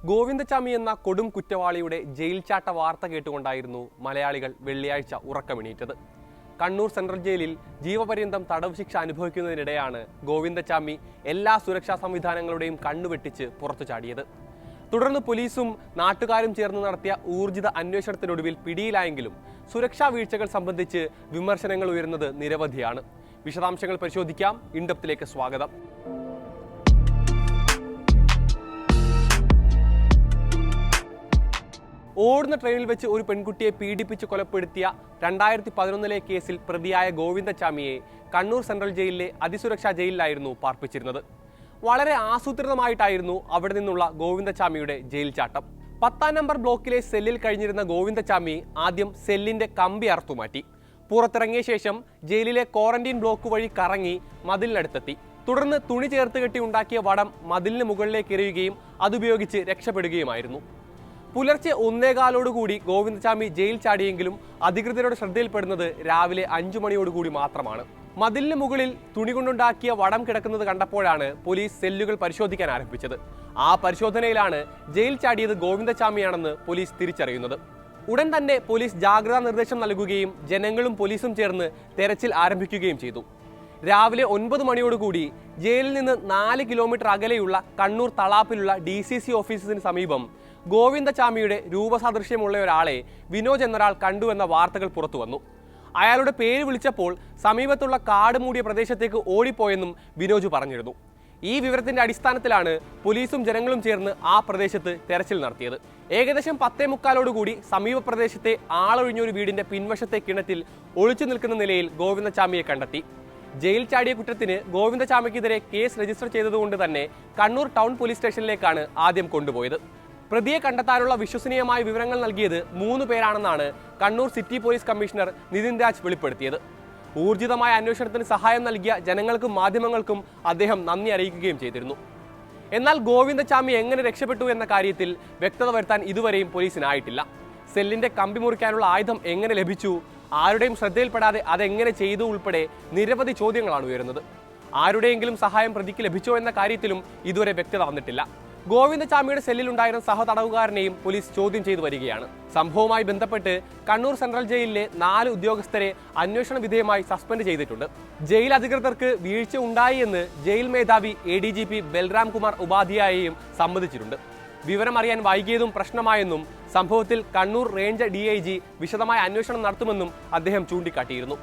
ഗോവിന്ദച്ചാമി എന്ന കൊടും കുറ്റവാളിയുടെ ജയിൽ ചാട്ട വാർത്ത കേട്ടുകൊണ്ടായിരുന്നു മലയാളികൾ വെള്ളിയാഴ്ച ഉറക്കമെണീറ്റത്. കണ്ണൂർ സെൻട്രൽ ജയിലിൽ ജീവപര്യന്തം തടവ് ശിക്ഷ അനുഭവിക്കുന്നതിനിടെയാണ് ഗോവിന്ദച്ചാമി എല്ലാ സുരക്ഷാ സംവിധാനങ്ങളുടെയും കണ്ണുവെട്ടിച്ച് പുറത്തു ചാടിയത്. തുടർന്ന് പോലീസും നാട്ടുകാരും ചേർന്ന് നടത്തിയ ഊർജിത അന്വേഷണത്തിനൊടുവിൽ പിടിയിലായെങ്കിലും സുരക്ഷാ വീഴ്ചകൾ സംബന്ധിച്ച് വിമർശനങ്ങൾ ഉയരുന്നത് നിരവധിയാണ്. വിശദാംശങ്ങൾ പരിശോധിക്കാം. ഇൻഡെപ്തിലേക്ക് സ്വാഗതം. ഓടുന്ന ട്രെയിനിൽ വെച്ച് ഒരു പെൺകുട്ടിയെ പീഡിപ്പിച്ച് കൊലപ്പെടുത്തിയ 2011 കേസിൽ പ്രതിയായ ഗോവിന്ദച്ചാമിയെ കണ്ണൂർ സെൻട്രൽ ജയിലിലെ അതിസുരക്ഷാ ജയിലിലായിരുന്നു പാർപ്പിച്ചിരുന്നത്. വളരെ ആസൂത്രിതമായിട്ടായിരുന്നു അവിടെ നിന്നുള്ള ഗോവിന്ദച്ചാമിയുടെ ജയിൽ ചാട്ടം. 10ാം നമ്പർ ബ്ലോക്കിലെ സെല്ലിൽ കഴിഞ്ഞിരുന്ന ഗോവിന്ദച്ചാമി ആദ്യം സെല്ലിന്റെ കമ്പി അറുത്തുമാറ്റി. പുറത്തിറങ്ങിയ ശേഷം ജയിലിലെ ക്വാറന്റീൻ ബ്ലോക്ക് വഴി കറങ്ങി മതിലിനടുത്തെത്തി. തുടർന്ന് തുണി ചേർത്ത് കെട്ടി ഉണ്ടാക്കിയ വടം മതിലിന് മുകളിലേക്ക് എറിയുകയും അതുപയോഗിച്ച് രക്ഷപ്പെടുകയുമായിരുന്നു. പുലർച്ചെ 1:15 ഗോവിന്ദച്ചാമി ജയിൽ ചാടിയെങ്കിലും അധികൃതരുടെ ശ്രദ്ധയിൽപ്പെടുന്നത് രാവിലെ 5 മണിയോടുകൂടി മാത്രമാണ്. മതിലിന് മുകളിൽ തുണി കൊണ്ടുണ്ടാക്കിയ വടം കിടക്കുന്നത് കണ്ടപ്പോഴാണ് പോലീസ് സെല്ലുകൾ പരിശോധിക്കാൻ ആരംഭിച്ചത്. ആ പരിശോധനയിലാണ് ജയിൽ ചാടിയത് ഗോവിന്ദച്ചാമിയാണെന്ന് പോലീസ് തിരിച്ചറിയുന്നത്. ഉടൻ തന്നെ പോലീസ് ജാഗ്രതാ നിർദ്ദേശം നൽകുകയും ജനങ്ങളും പോലീസും ചേർന്ന് തെരച്ചിൽ ആരംഭിക്കുകയും ചെയ്തു. രാവിലെ 9 മണിയോടുകൂടി ജയിലിൽ നിന്ന് 4 കിലോമീറ്റർ അകലെയുള്ള കണ്ണൂർ തളാപ്പിലുള്ള DCC ഓഫീസിന് സമീപം ഗോവിന്ദച്ചാമിയുടെ രൂപസാദൃശ്യമുള്ള ഒരാളെ വിനോജ് എന്നൊരാൾ കണ്ടുവെന്ന വാർത്തകൾ പുറത്തു വന്നു. അയാളുടെ പേര് വിളിച്ചപ്പോൾ സമീപത്തുള്ള കാട് മൂടിയ പ്രദേശത്തേക്ക് ഓടിപ്പോയെന്നും വിനോജ് പറഞ്ഞിരുന്നു. ഈ വിവരത്തിന്റെ അടിസ്ഥാനത്തിലാണ് പോലീസും ജനങ്ങളും ചേർന്ന് ആ പ്രദേശത്ത് തെരച്ചിൽ നടത്തിയത്. ഏകദേശം 10:45 സമീപ പ്രദേശത്തെ ആളൊഴിഞ്ഞൊരു വീടിന്റെ പിൻവശത്തെ കിണറ്റിൽ ഒളിച്ചു നിൽക്കുന്ന നിലയിൽ ഗോവിന്ദച്ചാമിയെ കണ്ടെത്തി. ജയിൽ ചാടിയ കുറ്റത്തിന് ഗോവിന്ദച്ചാമിക്കെതിരെ കേസ് രജിസ്റ്റർ ചെയ്തതുകൊണ്ട് തന്നെ കണ്ണൂർ ടൗൺ പോലീസ് സ്റ്റേഷനിലേക്കാണ് ആദ്യം കൊണ്ടുപോയത്. പ്രതിയെ കണ്ടെത്താനുള്ള വിശ്വസനീയമായ വിവരങ്ങൾ നൽകിയത് 3 പേരാണെന്നാണ് Kannur city police commissioner Nithin Raj വെളിപ്പെടുത്തിയത്. ഊർജിതമായ അന്വേഷണത്തിന് സഹായം നൽകിയ ജനങ്ങൾക്കും മാധ്യമങ്ങൾക്കും അദ്ദേഹം നന്ദി അറിയിക്കുകയും ചെയ്തിരുന്നു. എന്നാൽ ഗോവിന്ദച്ചാമി എങ്ങനെ രക്ഷപ്പെട്ടു എന്ന കാര്യത്തിൽ വ്യക്തത വരുത്താൻ ഇതുവരെയും പോലീസിനായിട്ടില്ല. സെല്ലിന്റെ കമ്പി മുറിക്കാനുള്ള ആയുധം എങ്ങനെ ലഭിച്ചു, ആരുടെയും ശ്രദ്ധയിൽപ്പെടാതെ അതെങ്ങനെ ചെയ്തു ഉൾപ്പെടെ നിരവധി ചോദ്യങ്ങളാണ് ഉയരുന്നത്. ആരുടെയെങ്കിലും സഹായം പ്രതിക്ക് ലഭിച്ചോ എന്ന കാര്യത്തിലും ഇതുവരെ വ്യക്തത വന്നിട്ടില്ല. ഗോവിന്ദച്ചാമിയുടെ സെല്ലിലുണ്ടായിരുന്ന സഹതടവുകാരനെയും പോലീസ് ചോദ്യം ചെയ്തു വരികയാണ്. സംഭവവുമായി ബന്ധപ്പെട്ട് കണ്ണൂർ സെൻട്രൽ ജയിലിലെ 4 ഉദ്യോഗസ്ഥരെ അന്വേഷണ വിധേയമായി സസ്പെൻഡ് ചെയ്തിട്ടുണ്ട്. ജയിൽ അധികൃതർക്ക് വീഴ്ച ഉണ്ടായി എന്ന് ജയിൽ മേധാവി ADGP ബൽറാം കുമാർ ഉപാധ്യായയും സമ്മതിച്ചിട്ടുണ്ട്. വിവരം അറിയാൻ വൈകിയതും പ്രശ്നമായെന്നും സംഭവത്തിൽ കണ്ണൂർ റേഞ്ച് DIG വിശദമായ അന്വേഷണം നടത്തുമെന്നും അദ്ദേഹം ചൂണ്ടിക്കാട്ടിയിരുന്നു.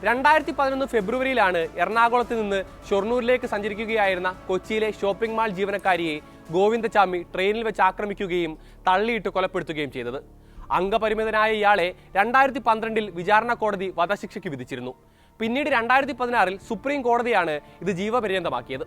2011 ഫെബ്രുവരിയിലാണ് എറണാകുളത്ത് നിന്ന് ഷൊർണൂരിലേക്ക് സഞ്ചരിക്കുകയായിരുന്ന കൊച്ചിയിലെ ഷോപ്പിംഗ് മാൾ ജീവനക്കാരിയെ ഗോവിന്ദച്ചാമി ട്രെയിനിൽ വെച്ച് ആക്രമിക്കുകയും തള്ളിയിട്ട് കൊലപ്പെടുത്തുകയും ചെയ്തത്. അംഗപരിമിതനായ ഇയാളെ 2012 വിചാരണ കോടതി വധശിക്ഷയ്ക്ക് വിധിച്ചിരുന്നു. പിന്നീട് 2016 സുപ്രീം കോടതിയാണ് ഇത് ജീവപര്യന്തമാക്കിയത്.